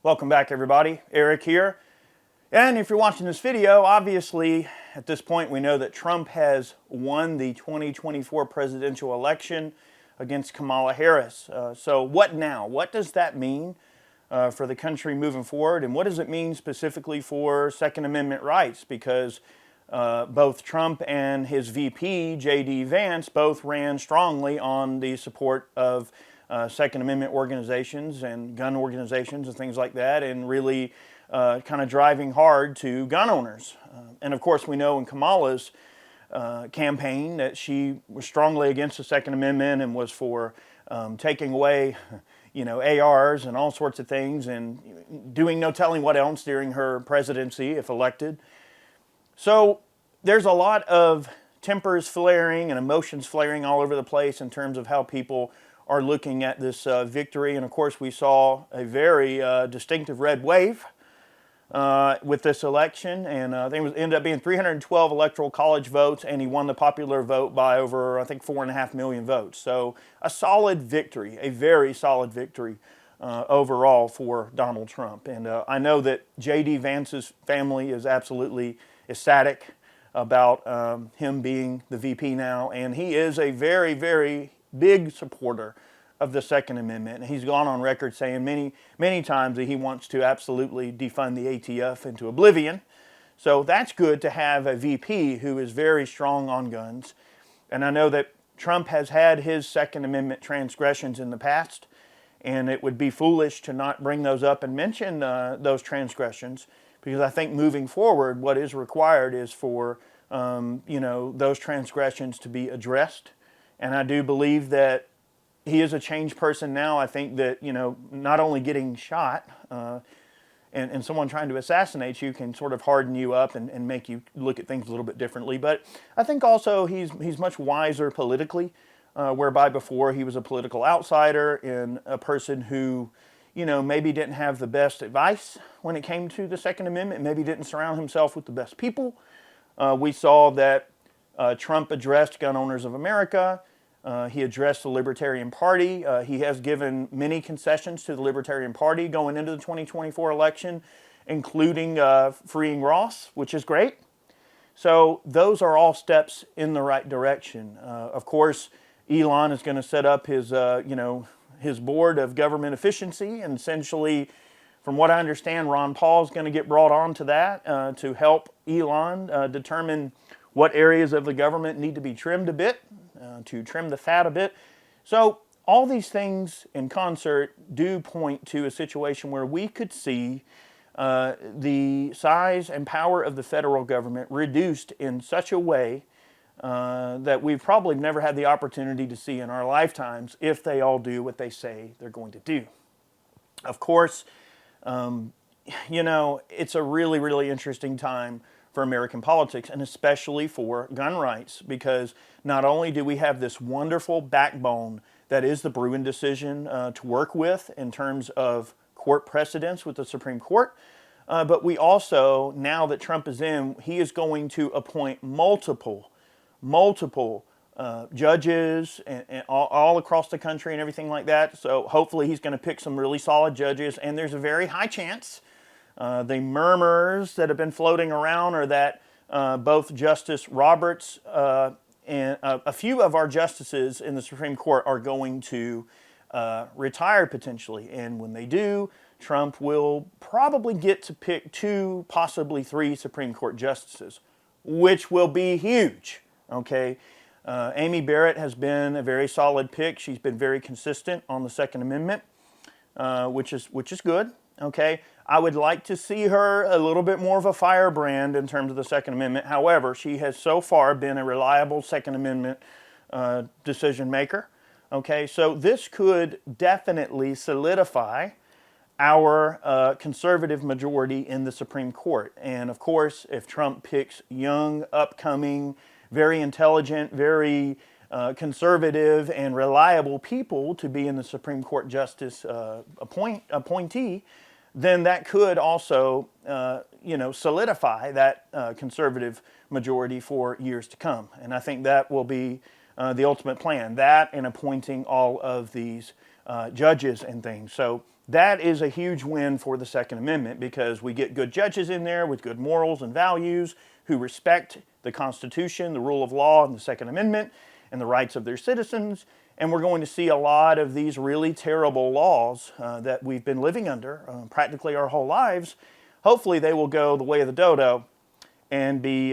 Welcome back, everybody. Eric here. And if you're watching this video, obviously at this point we know that Trump has won the 2024 presidential election against Kamala Harris. So what now? What does that mean for the country moving forward? And what does it mean specifically for Second Amendment rights? Because both Trump and his VP, J.D. Vance, both ran strongly on the support of Second Amendment organizations and gun organizations and things like that, and really kind of driving hard to gun owners. And of course, we know in Kamala's campaign that she was strongly against the Second Amendment and was for taking away, ARs and all sorts of things, and doing no telling what else during her presidency if elected. So there's a lot of tempers flaring and emotions flaring all over the place in terms of how people are looking at this victory. And of course, we saw a very distinctive red wave with this election, and I think it ended up being 312 electoral college votes, and he won the popular vote by over, I think, 4.5 million votes. So a solid victory, a very solid victory overall for Donald Trump. And I know that J.D. Vance's family is absolutely ecstatic about him being the VP now, and he is a very, very big supporter of the Second Amendment. And he's gone on record saying many, many times that he wants to absolutely defund the ATF into oblivion. So that's good to have a VP who is very strong on guns. And I know that Trump has had his Second Amendment transgressions in the past, and it would be foolish to not bring those up and mention those transgressions, because I think moving forward, what is required is for those transgressions to be addressed. And I do believe that he is a changed person now. I think that, not only getting shot and someone trying to assassinate you can sort of harden you up and make you look at things a little bit differently. But I think also he's much wiser politically, whereby before he was a political outsider and a person who, maybe didn't have the best advice when it came to the Second Amendment, maybe didn't surround himself with the best people. We saw that Trump addressed Gun Owners of America. He addressed the Libertarian Party. He has given many concessions to the Libertarian Party going into the 2024 election, including freeing Ross, which is great. So those are all steps in the right direction. Of course, Elon is going to set up his board of government efficiency, and essentially, from what I understand, Ron Paul is going to get brought on to that to help Elon determine what areas of the government need to be trimmed a bit, to trim the fat a bit. So all these things in concert do point to a situation where we could see the size and power of the federal government reduced in such a way that we've probably never had the opportunity to see in our lifetimes if they all do what they say they're going to do. Of course, it's a really, really interesting time for American politics, and especially for gun rights, because not only do we have this wonderful backbone that is the Bruen decision to work with in terms of court precedents with the Supreme Court, but we also, now that Trump is in, he is going to appoint multiple judges and all across the country and everything like that. So hopefully he's going to pick some really solid judges, and there's a very high chance the murmurs that have been floating around are that both Justice Roberts and a few of our justices in the Supreme Court are going to retire potentially. And when they do, Trump will probably get to pick 2, possibly 3 Supreme Court justices, which will be huge. Okay, Amy Barrett has been a very solid pick. She's been very consistent on the Second Amendment, which is good. Okay, I would like to see her a little bit more of a firebrand in terms of the Second Amendment. However, she has so far been a reliable Second Amendment decision maker. Okay, so this could definitely solidify our conservative majority in the Supreme Court. And of course, if Trump picks young, upcoming, very intelligent, very conservative and reliable people to be in the Supreme Court justice appointee, then that could also, solidify that conservative majority for years to come. And I think that will be the ultimate plan, that and appointing all of these judges and things. So that is a huge win for the Second Amendment, because we get good judges in there with good morals and values who respect the Constitution, the rule of law, and the Second Amendment, and the rights of their citizens. And we're going to see a lot of these really terrible laws that we've been living under practically our whole lives. Hopefully they will go the way of the dodo and be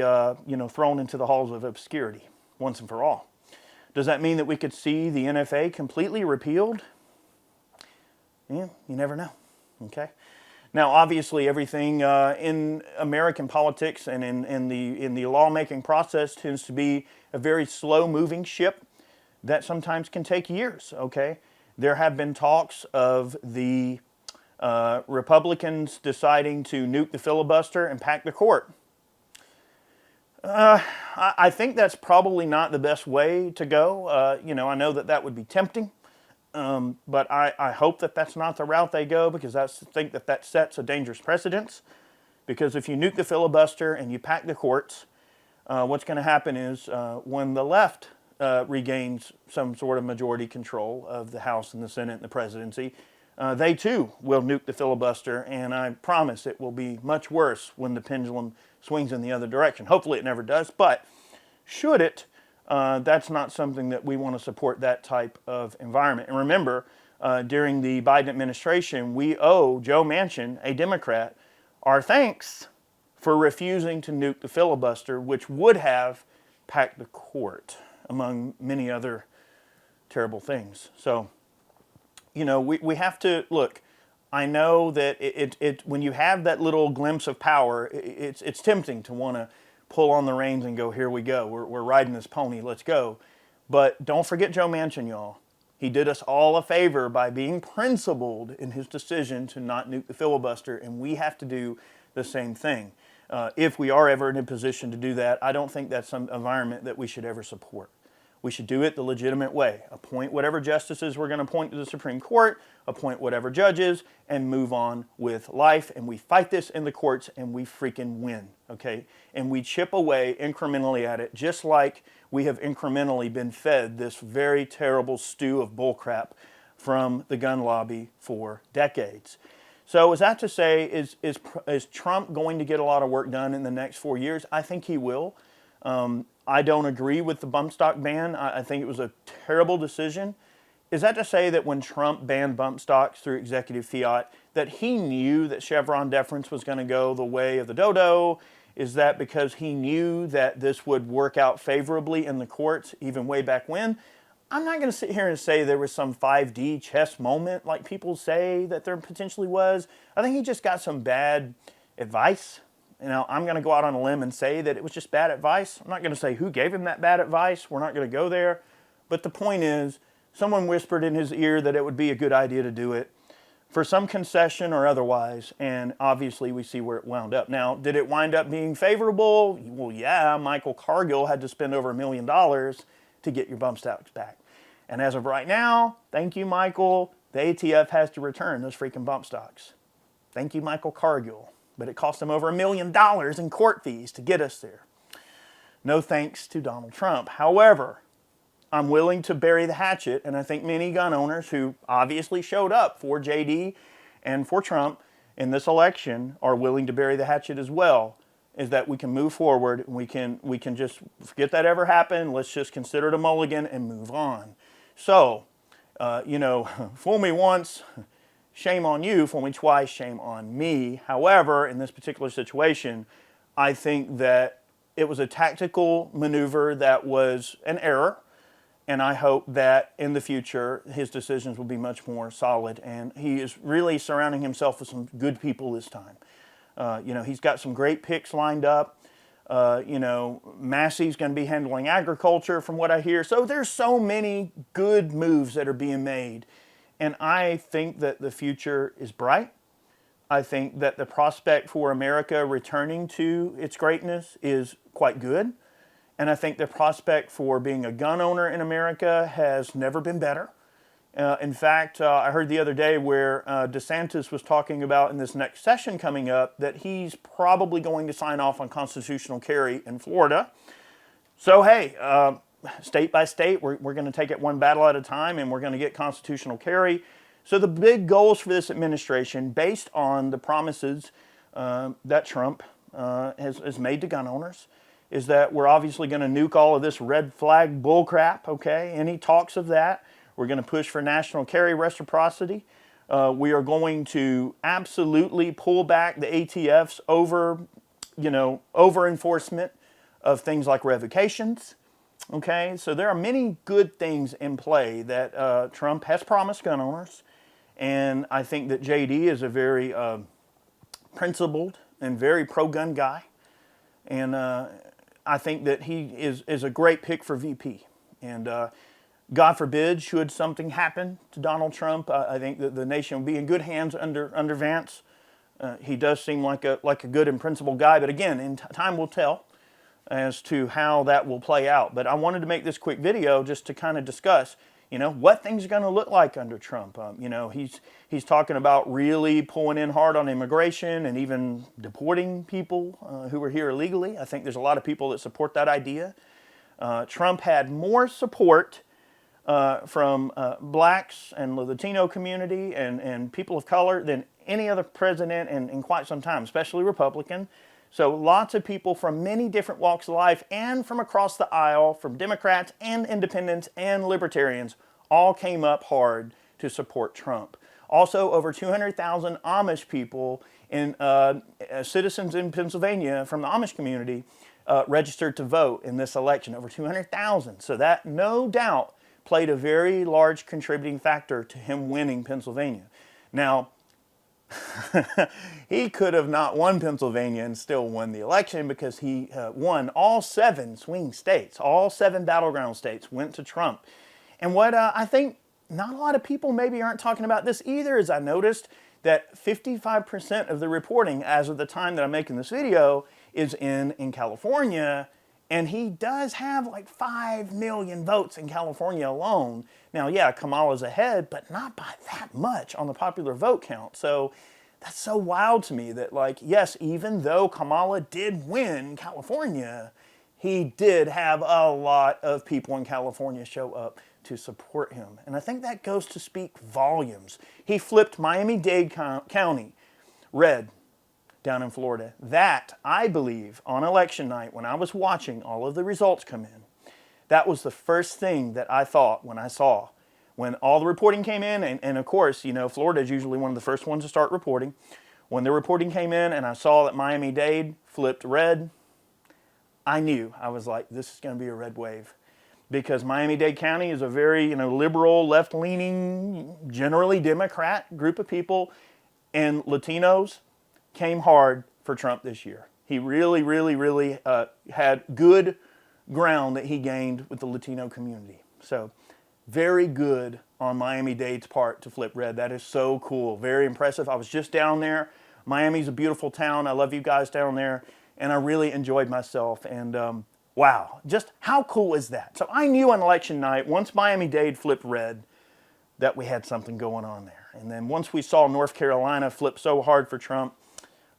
thrown into the halls of obscurity once and for all. Does that mean that we could see the NFA completely repealed? Yeah, you never know. Okay. Now, obviously, everything in American politics and in the lawmaking process tends to be a very slow-moving ship that sometimes can take years. Okay. There have been talks of the Republicans deciding to nuke the filibuster and pack the court. I think that's probably not the best way to go. I know that would be tempting, but I hope that that's not the route they go, because I think that sets a dangerous precedence. Because if you nuke the filibuster and you pack the courts, what's going to happen is when the left regains some sort of majority control of the House and the Senate and the presidency, they too will nuke the filibuster, and I promise it will be much worse when the pendulum swings in the other direction. Hopefully it never does, but should it, that's not something that we want to support, that type of environment. And remember, during the Biden administration, we owe Joe Manchin, a Democrat, our thanks for refusing to nuke the filibuster, which would have packed the court, among many other terrible things. So, we have to look. I know that when you have that little glimpse of power, it's tempting to want to pull on the reins and go, here we go. We're riding this pony. Let's go. But don't forget Joe Manchin, y'all. He did us all a favor by being principled in his decision to not nuke the filibuster, and we have to do the same thing. If we are ever in a position to do that, I don't think that's some environment that we should ever support. We should do it the legitimate way. Appoint whatever justices we're going to appoint to the Supreme Court, appoint whatever judges, and move on with life. And we fight this in the courts, and we freaking win, okay? And we chip away incrementally at it, just like we have incrementally been fed this very terrible stew of bullcrap from the gun lobby for decades. So is that to say, is Trump going to get a lot of work done in the next 4 years? I think he will. I don't agree with the bump stock ban. I think it was a terrible decision. Is that to say that when Trump banned bump stocks through executive fiat, that he knew that Chevron deference was going to go the way of the dodo? Is that because he knew that this would work out favorably in the courts even way back when? I'm not going to sit here and say there was some 5D chess moment like people say that there potentially was. I think he just got some bad advice. I'm going to go out on a limb and say that it was just bad advice. I'm not going to say who gave him that bad advice. We're not going to go there. But the point is, someone whispered in his ear that it would be a good idea to do it for some concession or otherwise, and obviously we see where it wound up. Now, did it wind up being favorable? Well, yeah, Michael Cargill had to spend over $1 million to get your bump stocks back. And as of right now, thank you, Michael, the ATF has to return those freaking bump stocks. Thank you, Michael Cargill. But it cost them over $1 million in court fees to get us there. No thanks to Donald Trump. However, I'm willing to bury the hatchet, and I think many gun owners who obviously showed up for JD and for Trump in this election are willing to bury the hatchet as well, is that we can move forward, and we can just forget that ever happened. Let's just consider it a mulligan and move on. So, fool me once, shame on you. Fool me twice, shame on me. However, in this particular situation, I think that it was a tactical maneuver that was an error, and I hope that in the future his decisions will be much more solid, and he is really surrounding himself with some good people this time. He's got some great picks lined up. Massey's going to be handling agriculture from what I hear. So there's so many good moves that are being made. And I think that the future is bright. I think that the prospect for America returning to its greatness is quite good. And I think the prospect for being a gun owner in America has never been better. In fact, I heard the other day where DeSantis was talking about in this next session coming up that he's probably going to sign off on constitutional carry in Florida. So, hey, state by state, we're going to take it one battle at a time, and we're going to get constitutional carry. So the big goals for this administration, based on the promises that Trump has made to gun owners, is that we're obviously going to nuke all of this red flag bullcrap, okay? Any talks of that. We're going to push for national carry reciprocity. We are going to absolutely pull back the ATF's over enforcement of things like revocations. Okay, so there are many good things in play that Trump has promised gun owners, and I think that JD is a very principled and very pro-gun guy, and I think that he is a great pick for VP. And God forbid, should something happen to Donald Trump, I think that the nation will be in good hands under Vance. He does seem like a good and principled guy, but again, time will tell as to how that will play out. But I wanted to make this quick video just to kind of discuss, what things are going to look like under Trump. He's talking about really pulling in hard on immigration and even deporting people who were here illegally. I think there's a lot of people that support that idea. Trump had more support from blacks and the Latino community and people of color than any other president in quite some time, especially Republican. So lots of people from many different walks of life and from across the aisle, from Democrats and independents and libertarians, all came up hard to support Trump. Also, over 200,000 Amish people, citizens in Pennsylvania from the Amish community, registered to vote in this election, over 200,000. So that, no doubt, played a very large contributing factor to him winning Pennsylvania. Now, he could have not won Pennsylvania and still won the election because he won all 7 swing states. All 7 battleground states went to Trump. And what I think not a lot of people maybe aren't talking about this either is I noticed that 55% of the reporting as of the time that I'm making this video is in California. And he does have like 5 million votes in California alone. Now, yeah, Kamala's ahead, but not by that much on the popular vote count. So that's so wild to me that, like, yes, even though Kamala did win California, he did have a lot of people in California show up to support him. And I think that goes to speak volumes. He flipped Miami-Dade County red down in Florida. That, I believe, on election night, when I was watching all of the results come in, that was the first thing that I thought when all the reporting came in, and of course, Florida is usually one of the first ones to start reporting. When the reporting came in and I saw that Miami-Dade flipped red, I knew. I was like, this is going to be a red wave. Because Miami-Dade County is a very, liberal, left-leaning, generally Democrat group of people, and Latinos came hard for Trump this year. He really, really, really had good ground that he gained with the Latino community. So very good on Miami-Dade's part to flip red. That is so cool. Very impressive. I was just down there. Miami's a beautiful town. I love you guys down there. And I really enjoyed myself. And wow, just how cool is that? So I knew on election night, once Miami-Dade flipped red, that we had something going on there. And then once we saw North Carolina flip so hard for Trump,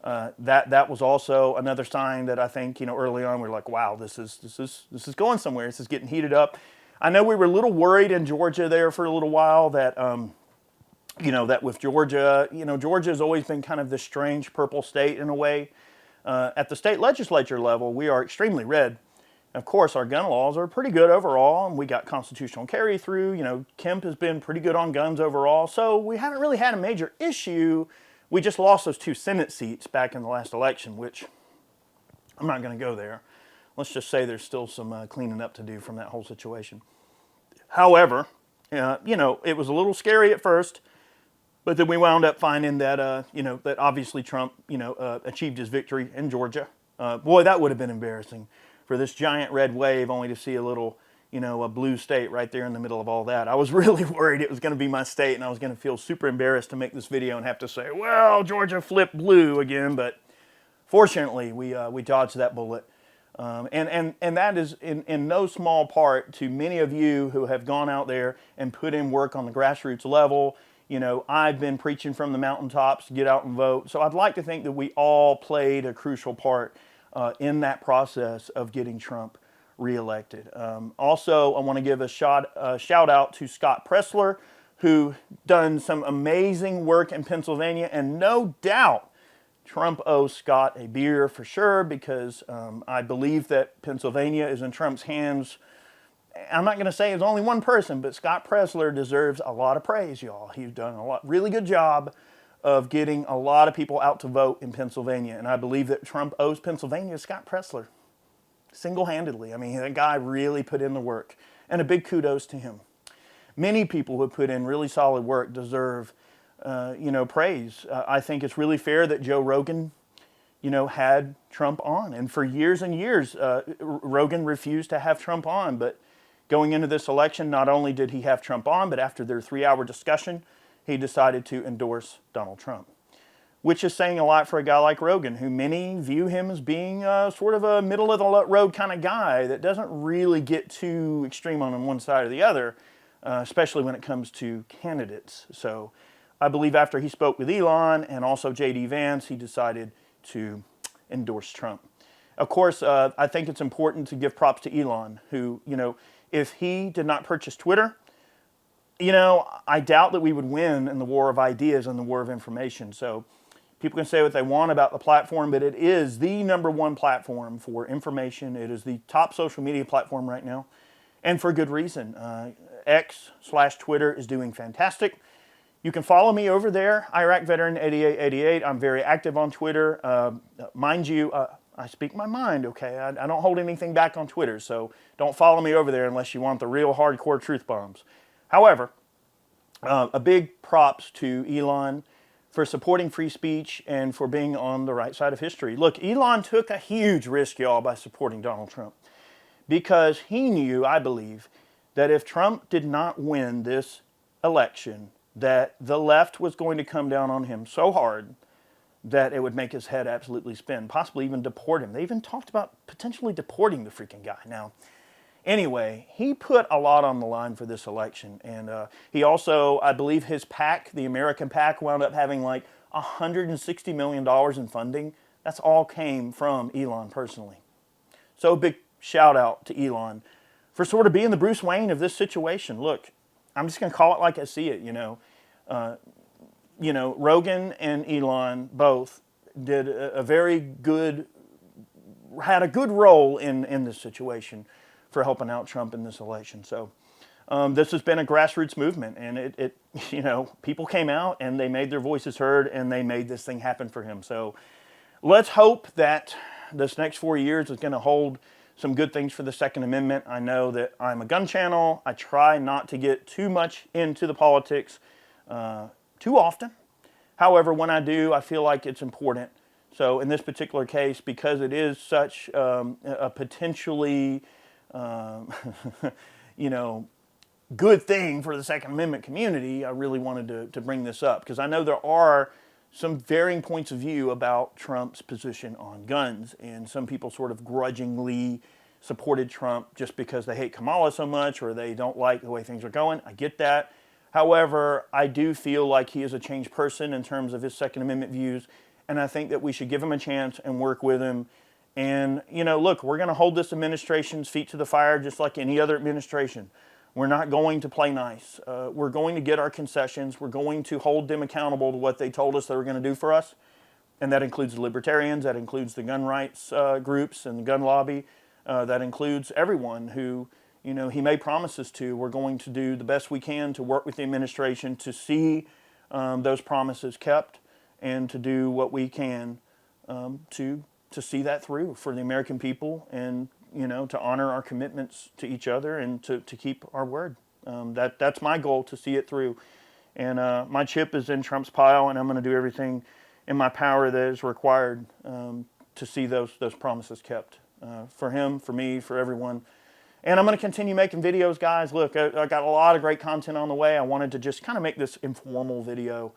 that was also another sign that I think, early on we were like, wow, this is going somewhere. This is getting heated up. I know we were a little worried in Georgia there for a little while that, that with Georgia, Georgia has always been kind of this strange purple state in a way. At the state legislature level, we are extremely red. Of course, our gun laws are pretty good overall, and we got constitutional carry through. Kemp has been pretty good on guns overall, so we haven't really had a major issue. We just lost those 2 Senate seats back in the last election, which I'm not going to go there. Let's just say there's still some cleaning up to do from that whole situation. However, it was a little scary at first, but then we wound up finding that, that obviously Trump, achieved his victory in Georgia. Boy, that would have been embarrassing for this giant red wave only to see a little, a blue state right there in the middle of all that. I was really worried it was going to be my state, and I was going to feel super embarrassed to make this video and have to say, well, Georgia flipped blue again. But fortunately, we dodged that bullet. And that is in no small part to many of you who have gone out there and put in work on the grassroots level. I've been preaching from the mountaintops to get out and vote. So I'd like to think that we all played a crucial part in that process of getting Trump reelected. Also, I want to give a shout out to Scott Pressler, who done some amazing work in Pennsylvania, and no doubt Trump owes Scott a beer for sure, because I believe that Pennsylvania is in Trump's hands. I'm not going to say it's only one person, but Scott Presler deserves a lot of praise, y'all. He's done really good job of getting a lot of people out to vote in Pennsylvania, and I believe that Trump owes Pennsylvania to Scott Presler single-handedly. I mean, that guy really put in the work, and a big kudos to him. Many people who put in really solid work deserve, praise. I think it's really fair that Joe Rogan, had Trump on, and for years and years, Rogan refused to have Trump on. But going into this election, not only did he have Trump on, but after their 3-hour discussion, he decided to endorse Donald Trump, which is saying a lot for a guy like Rogan, who many view him as being sort of a middle-of-the-road kind of guy that doesn't really get too extreme on one side or the other, especially when it comes to candidates. So I believe after he spoke with Elon and also J.D. Vance, he decided to endorse Trump. Of course, I think it's important to give props to Elon, who, if he did not purchase Twitter, I doubt that we would win in the war of ideas and the war of information. So people can say what they want about the platform, but it is the #1 platform for information. It is the top social media platform right now, and for good reason. X/Twitter is doing fantastic. You can follow me over there, Iraq Veteran 8888. I'm very active on Twitter. Mind you, I speak my mind, okay? I don't hold anything back on Twitter, so don't follow me over there unless you want the real hardcore truth bombs. However, a big props to Elon for supporting free speech and for being on the right side of history. Look, Elon took a huge risk, y'all, by supporting Donald Trump, because he knew, I believe, that if Trump did not win this election, that the left was going to come down on him so hard that it would make his head absolutely spin, possibly even deport him. They even talked about potentially deporting the freaking guy. Now, anyway, he put a lot on the line for this election, and he also, I believe his PAC, the American PAC, wound up having like $160 million in funding. That's all came from Elon personally. So big shout out to Elon for sort of being the Bruce Wayne of this situation. Look, I'm just going to call it like I see it, Rogan and Elon both did had a good role in this situation for helping out Trump in this election. So this has been a grassroots movement, and people came out and they made their voices heard, and they made this thing happen for him. So let's hope that this next 4 years is going to hold some good things for the Second Amendment. I know that I'm a gun channel. I try not to get too much into the politics too often. However, when I do, I feel like it's important. So in this particular case, because it is such a potentially, good thing for the Second Amendment community, I really wanted to bring this up, because I know there are some varying points of view about Trump's position on guns, and some people sort of grudgingly supported Trump just because they hate Kamala so much, or they don't like the way things are going. I get that. However, I do feel like he is a changed person in terms of his Second Amendment views, and I think that we should give him a chance and work with him. And, look, we're going to hold this administration's feet to the fire just like any other administration. We're not going to play nice. We're going to get our concessions. We're going to hold them accountable to what they told us they were going to do for us. And that includes the libertarians, that includes the gun rights groups and the gun lobby. That includes everyone who, he made promises to. We're going to do the best we can to work with the administration to see those promises kept, and to do what we can to see that through for the American people, and to honor our commitments to each other, and to keep our word. That's my goal, to see it through. And my chip is in Trump's pile, and I'm going to do everything in my power that is required to see those promises kept, for him, for me, for everyone. And I'm going to continue making videos, guys. Look, I got a lot of great content on the way. I wanted to just kind of make this informal video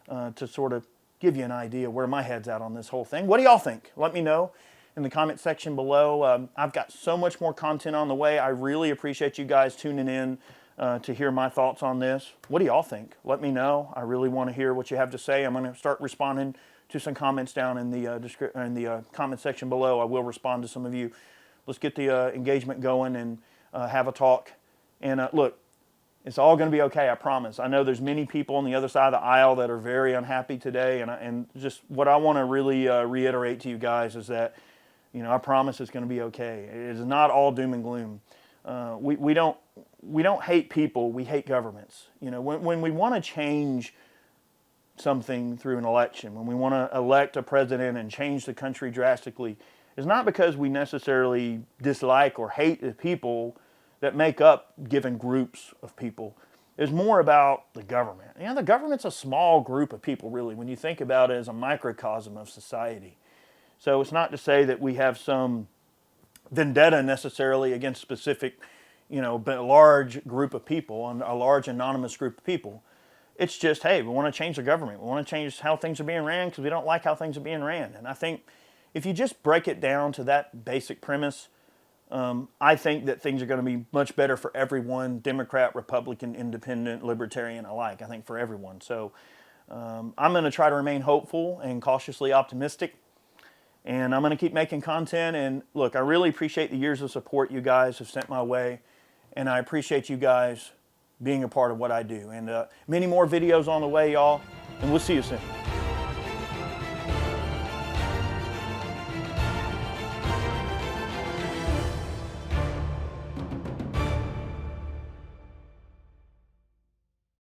to sort of give you an idea where my head's at on this whole thing. What do y'all think? Let me know in the comment section below. I've got so much more content on the way. I really appreciate you guys tuning in to hear my thoughts on this. What do y'all think? Let me know. I really want to hear what you have to say. I'm going to start responding to some comments down in the comment section below. I will respond to some of you. Let's get the engagement going and have a talk. And look, It's all going to be okay, I promise. I know there's many people on the other side of the aisle that are very unhappy today, and just what I want to really reiterate to you guys is that, I promise it's going to be okay. It is not all doom and gloom. We don't hate people, we hate governments. When we want to change something through an election, when we want to elect a president and change the country drastically, it's not because we necessarily dislike or hate the people that make up given groups of people. It's more about the government. The government's a small group of people, really, when you think about it as a microcosm of society. So it's not to say that we have some vendetta necessarily against specific, but a large group of people, a large anonymous group of people. It's just, hey, we want to change the government. We want to change how things are being ran because we don't like how things are being ran. And I think if you just break it down to that basic premise, I think that things are going to be much better for everyone, Democrat, Republican, Independent, Libertarian alike, I think for everyone. So I'm going to try to remain hopeful and cautiously optimistic. And I'm going to keep making content. And look, I really appreciate the years of support you guys have sent my way. And I appreciate you guys being a part of what I do. And many more videos on the way, y'all. And we'll see you soon.